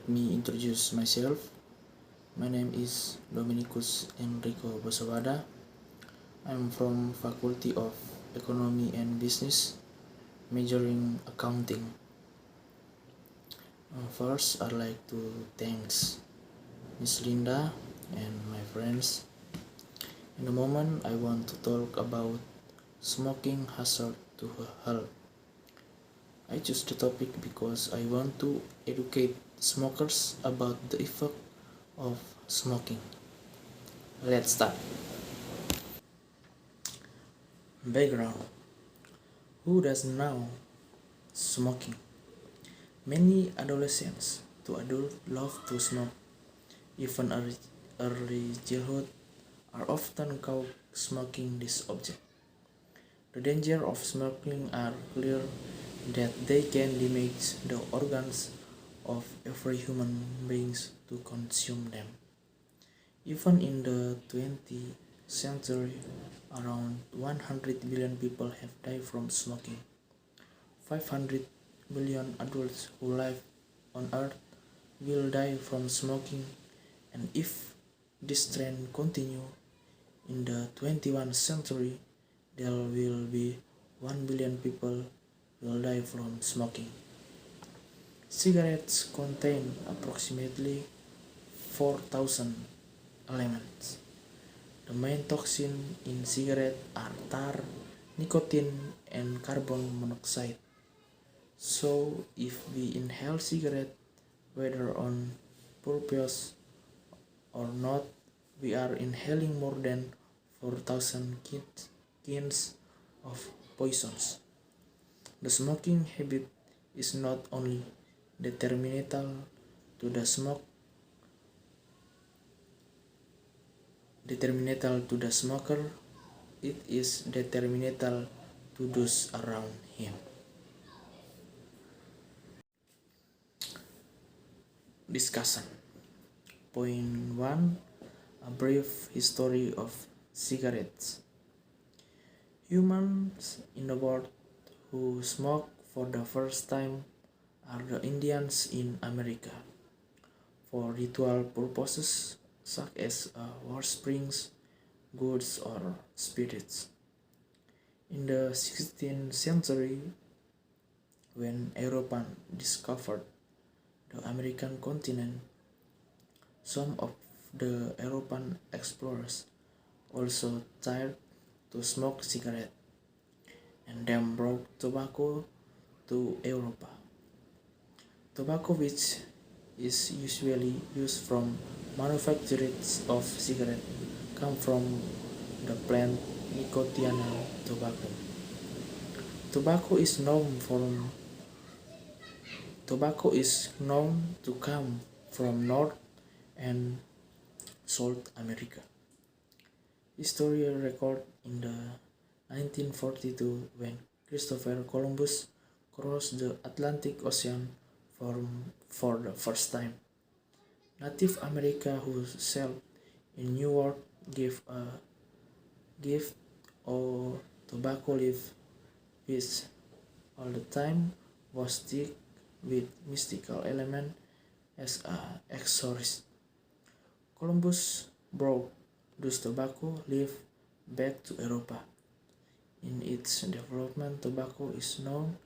me introduce myself. My name is Dominicus Enrico Bosawada. I'm from Faculty of Economy and Business, majoring accounting. First, I'd like to thank Miss Linda and my friends. In a moment, I want to talk about smoking hazard to health. I choose the topic because I want to educate smokers about the effect of smoking. Let's start. Background. Who doesn't know smoking? Many adolescents to adults love to smoke. Even early childhood are often caught smoking this object. The danger of smoking are clear that they can damage the organs of every human being to consume them. Even in the 20th century, around 100 million people have died from smoking. 500 million adults who live on Earth will die from smoking, and if this trend continues in the 21st century, there will be 1 billion people will die from smoking. Cigarettes contain approximately 4,000 elements. The main toxins in cigarettes are tar, nicotine, and carbon monoxide. So, if we inhale cigarette, whether on purpose or not, we are inhaling more than 4,000 kinds of poisons. The smoking habit is not only detrimental to the smoker, it is detrimental to those around him. Discussion. Point 1. A brief history of cigarettes. Humans in the world who smoke for the first time are the Indians in America. For ritual purposes such as worshipings, goods, or spirits. In the 16th century, when Europeans discovered the American continent, some of the European explorers also tried to smoke cigarettes, and then brought tobacco to Europe. Tobacco, which is usually used from manufacturers of cigarettes, come from the plant Nicotiana tobacco. Tobacco is known to come from North and South America. History record in the 1942 when Christopher Columbus crossed the Atlantic Ocean for the first time. Native America who settled in New York gave a gift of tobacco leaf, which all the time was thick with mystical element as a exorcist. Columbus brought those tobacco leaf back to Europe. In its development, tobacco is known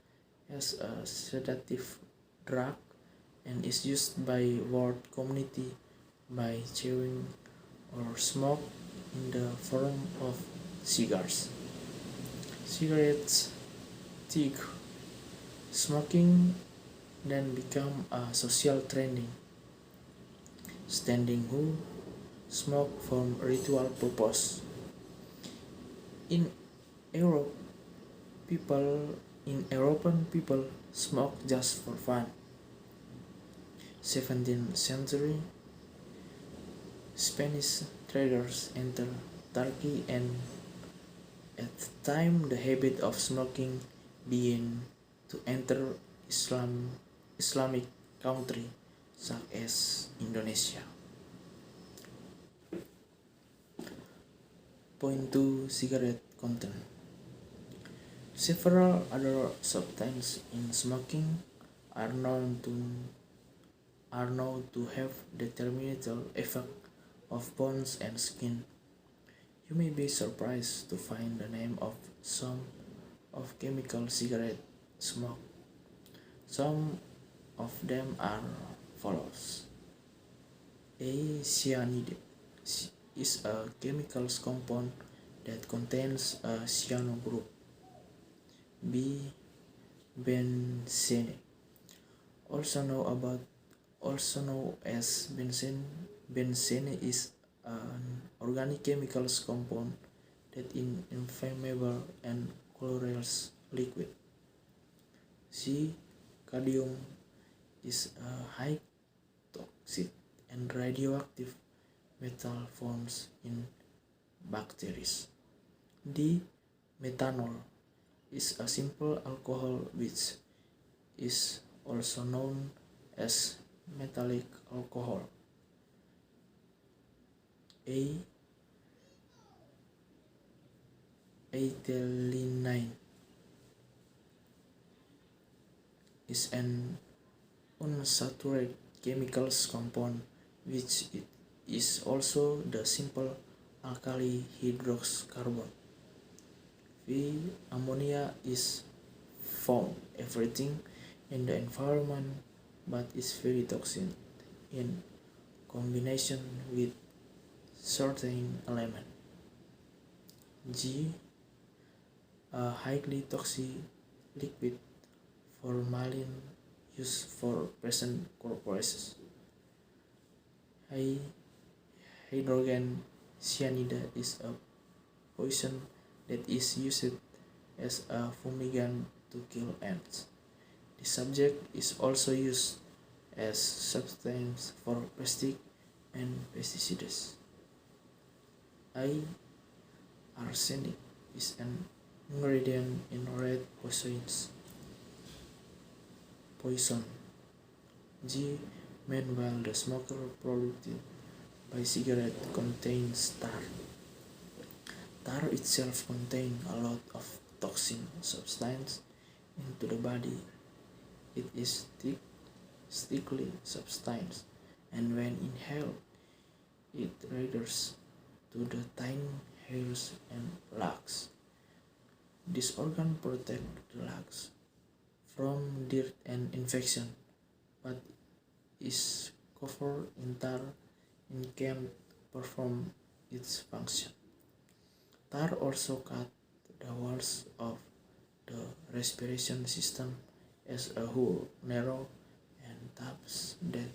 as a sedative drug and is used by world community by chewing or smoke in the form of cigars. Cigarettes, tea, smoking then become a social trending. Standing who smoke for ritual purpose. In Europe, European people smoke just for fun. 17th century, Spanish traders entered Turkey, and at the time the habit of smoking began to enter Islamic country such as Indonesia. Point 2. Cigarette content. Several other substances in smoking are known to are known to have detrimental effect of bones and skin. You may be surprised to find the name of some of chemical cigarette smoke. Some of them are follows. A cyanide is a chemical compound that contains a cyano group. B. Benzene, also known as benzene. Benzene is an organic chemical compound that is inflammable and colorless liquid. C. Cadmium is a high toxic and radioactive metal found in bacteria. D. Methanol is a simple alcohol which is also known as metallic alcohol. A. Ethylene is an unsaturated chemical compound which is also the simple alkali hydrocarbon. V. Ammonia is found everything in the environment but is very toxic in combination with certain elements. G. A highly toxic liquid formalin used for present purposes. Hydrogen cyanide is a poison that is used as a fumigant to kill ants. The subject is also used as substance for plastic and pesticides. I. Arsenic is an ingredient in red poison. G. Meanwhile, the smoker produced by cigarette contains tar. Tar itself contains a lot of toxic substance into the body. It is sticky substance, and when inhaled, it adheres to the tiny hairs and lungs. This organ protects the lungs from dirt and infection, but is covered in tar and can't perform its function. Tar also cuts the walls of the respiration system as a whole, narrow and tubes that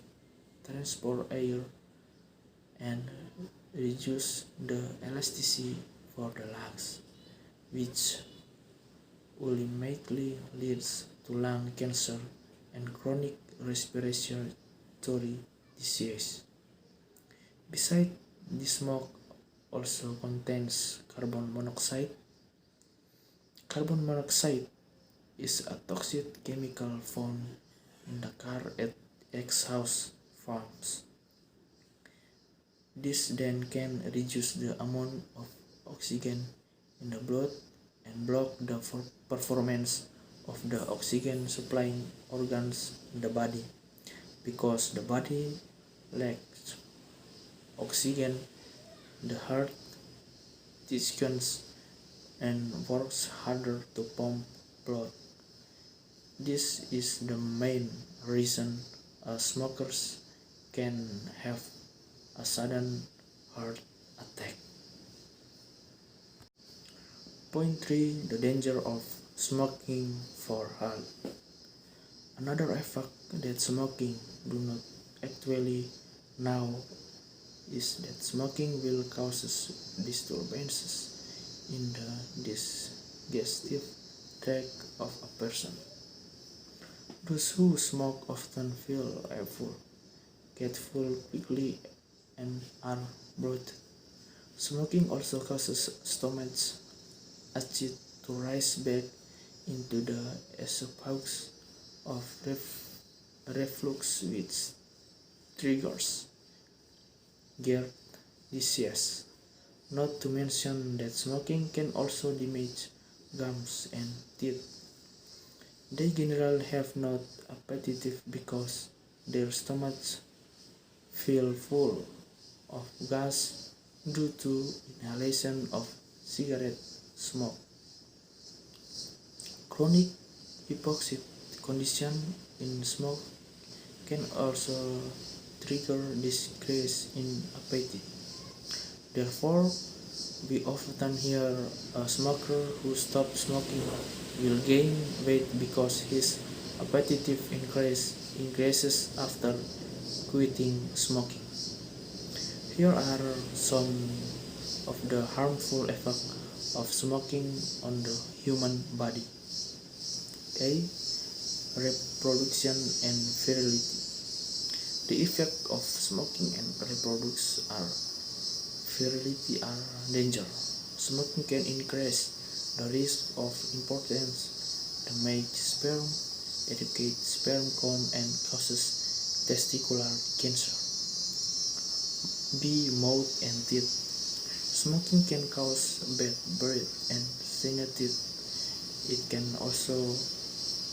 transport air and reduce the elasticity for the lungs, which ultimately leads to lung cancer and chronic respiratory disease. Besides, the smoke also contains carbon monoxide. Carbon monoxide is a toxic chemical found in the car exhaust fumes. This then can reduce the amount of oxygen in the blood and block the performance of the oxygen supplying organs in the body. Because the body lacks oxygen, the heart thickens and works harder to pump blood. This is the main reason smokers can have a sudden heart attack. Point 3. The danger of smoking for health. Another effect that smoking do not actually know is that smoking will cause disturbances in the digestive tract of a person. Those who smoke often feel full, get full quickly, and are bloated. Smoking also causes stomach acid to rise back into the esophagus of reflux, which triggers GERD disease. Not to mention that smoking can also damage gums and teeth. They generally have not appetite because their stomachs feel full of gas due to inhalation of cigarette smoke. Chronic hypoxic condition in smoke can also trigger decrease in appetite. Therefore, we often hear a smoker who stops smoking will gain weight because his appetite increases after quitting smoking. Here are some of the harmful effects of smoking on the human body. A. Reproduction and virility. The effect of smoking and reproduction are virility are danger. Smoking can increase the risk of impotence, damage sperm, educate sperm count, and causes testicular cancer. B. Mouth and teeth. Smoking can cause bad breath and thinner teeth. It can also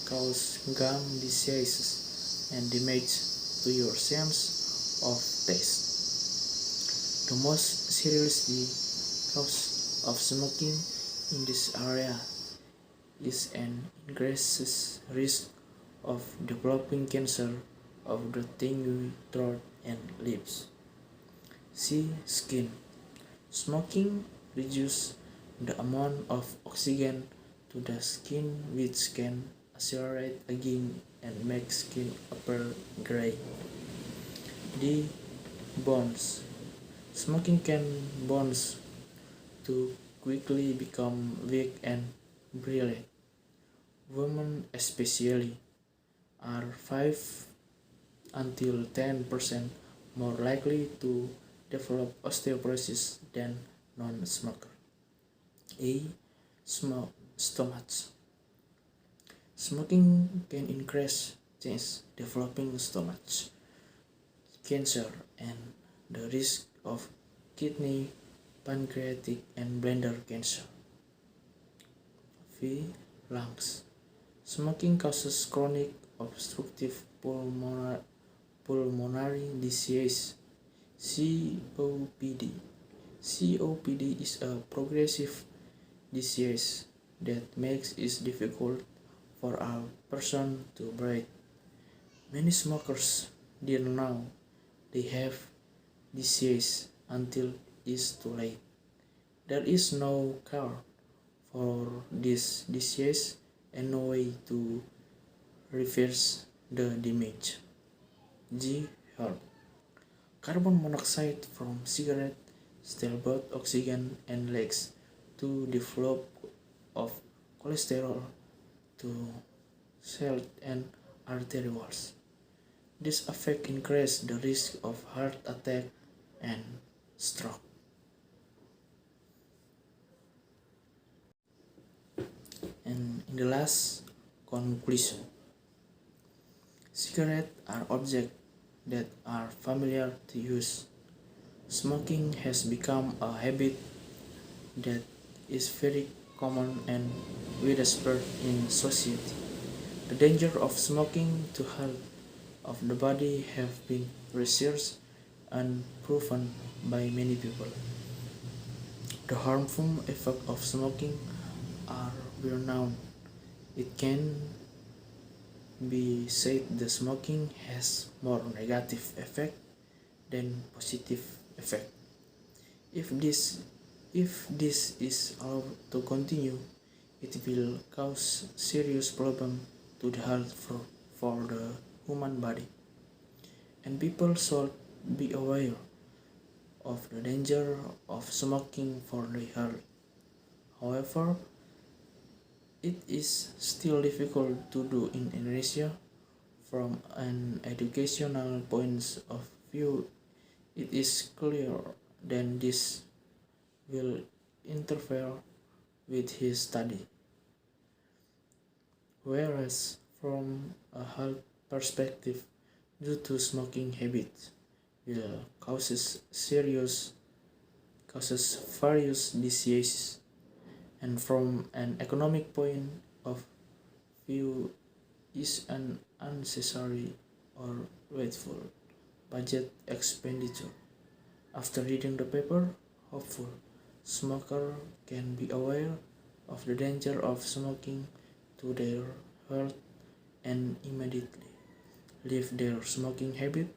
cause gum diseases and damage to your sense of taste. The most serious cause of smoking in this area is an increased risk of developing cancer of the tongue, throat, and lips. C. Skin. Smoking reduces the amount of oxygen to the skin, which can accelerate aging and make skin appear gray. D. Bones. Smoking can bones to quickly become weak and brittle. Women especially are 5 until 10% more likely to develop osteoporosis than non-smoker. A. Stomach. Smoking can increase chance developing stomach cancer and the risk of kidney, pancreatic, and bladder cancer. V. Lungs. Smoking causes chronic obstructive pulmonary disease, COPD. COPD is a progressive disease that makes it difficult for a person to breathe. Many smokers didn't know they have disease until it's too late. There is no cure for this disease and no way to reverse the damage. G. Health. Carbon monoxide from cigarettes steals both oxygen and leads to the flow of cholesterol to cells and arterioles. This effect increases the risk of heart attack and stroke. And in the last conclusion, cigarettes are objects that are familiar to use. Smoking has become a habit that is very common and widespread in society. The danger of smoking to health of the body have been researched and proven by many people. The harmful effects of smoking are well known. It can be said that smoking has more negative effect than positive effect. If this is allowed to continue, it will cause serious problem to the health for the human body. And people should be aware of the danger of smoking for the health. However, it is still difficult to do in Indonesia. From an educational point of view, it is clear that this will interfere with his study. Whereas from a health perspective, due to smoking habits will causes various diseases, and from an economic point of view is an unnecessary or Waitful. Budget expenditure. After reading the paper, hopeful. Smoker can be aware of the danger of smoking to their health and immediately leave their smoking habit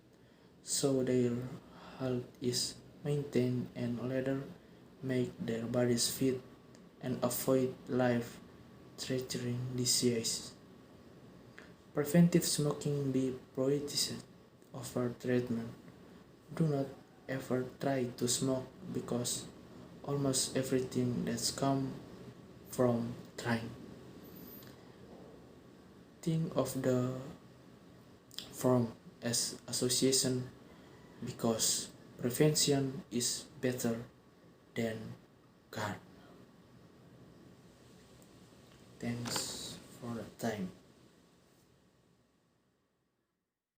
so their health is maintained and later make their bodies fit and avoid life-threatening disease. Preventive smoking be prioritized over treatment. Do not ever try to smoke because almost everything that's come from trying. Think of the form as association because prevention is better than cure. Thanks for the time.